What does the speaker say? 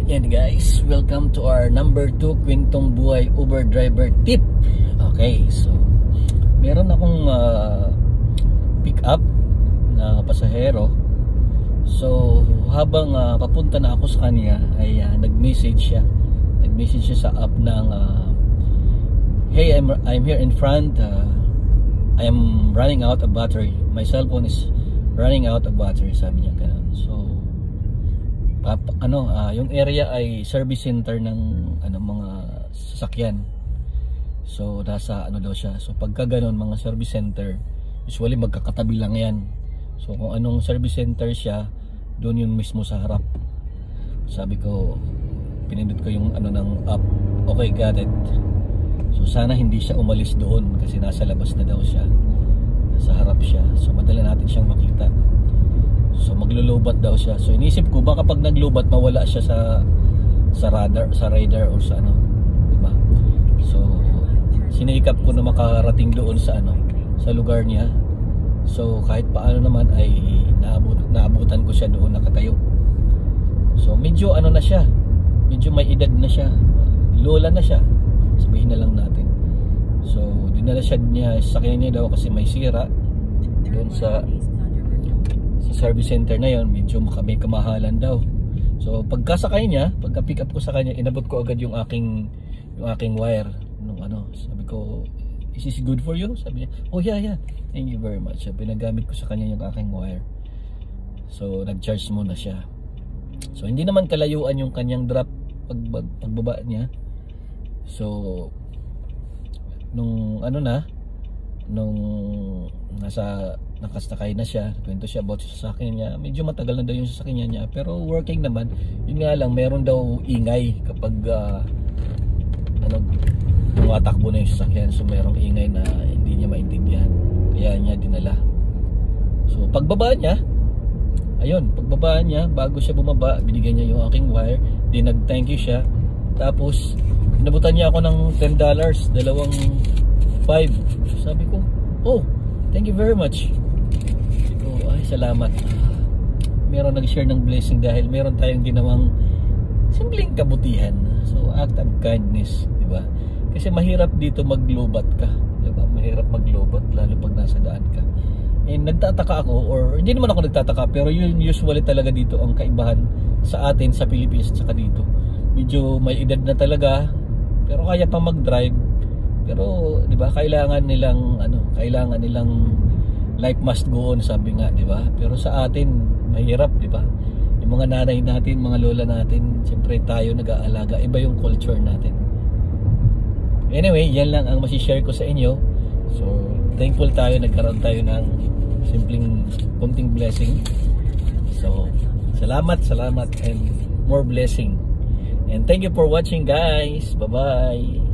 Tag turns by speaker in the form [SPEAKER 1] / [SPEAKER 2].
[SPEAKER 1] Yan guys, welcome to our number 2 Kwentong Buhay Uber driver tip. Okay, so meron akong pick up na pasahero. So habang papunta na ako sa kanya ay nag-message siya sa app ng hey, I'm here in front, I am running out of battery, my cellphone is running out of battery, sabi niya ganun. So yung area ay service center ng mga sasakyan. So nasa daw siya. So pagka ganoon mga service center, usually magkakatabi lang 'yan. So kung anong service center siya, doon yun mismo sa harap. Sabi ko, pinindot ko yung ng app. Okay, got it. So sana hindi siya umalis doon kasi nasa labas na daw siya. Nasa harap siya. So madali natin siyang makita. So maglulubat daw siya. So inisip ko baka pag naglubat mawala siya sa radar or sa diba? So sinikap ko na makarating doon sa sa lugar niya. So kahit paano naman ay naabutan ko siya doon nakatayo. So medyo na siya. Medyo may edad na siya. Lola na siya. Sabihin na lang natin. So dinala siya niya sa kanya daw kasi may sira doon sa service center na yon, medyo may kamahalan daw. So pagkasakay niya, pagka pick up ko sa kanya, inabot ko agad yung aking wire nung sabi ko, is this good for you? Sabi niya, oh yeah, thank you very much. So pinagamit ko sa kanya yung aking wire. So nag-charge muna siya. So hindi naman kalayuan yung kanyang drop pagbaba niya. So nung nung nakasakay na siya, kwento siya about sa sasakyan niya. Medyo matagal na daw yung sasakyan niya, pero working naman. Yun nga lang, meron daw ingay kapag tumatakbo na yung sasakyan. So merong ingay na hindi niya maintindihan, kaya niya dinala. So pagbaba niya, bago siya bumaba, binigyan niya yung aking wire, di nag-thank you siya. Tapos inabutan niya ako ng $10, dalawang 5. Sabi ko, oh, thank you very much. Ay, salamat. Meron nag-share ng blessing dahil meron tayong ginawang simpleng kabutihan. So act of kindness, di ba? Kasi mahirap dito maglobat ka, di ba? Mahirap maglobat lalo pag nasa daan ka. And nagtataka ako, or hindi naman ako nagtataka, pero yun usually talaga dito ang kaibahan sa atin sa Pilipinas at saka dito. Medyo may edad na talaga, pero kaya pa mag-drive. Pero 'di ba, kailangan nilang life must go on, sabi nga, 'di ba? Pero sa atin mahirap, 'di ba? Yung mga nanay natin, mga lola natin, siyempre tayo nag-aalaga, iba yung culture natin. Anyway, yan lang ang masi-share ko sa inyo. So, thankful tayo, nagkaroon tayo ng simpleng konting blessing. So, salamat and more blessing. And thank you for watching guys. Bye-bye.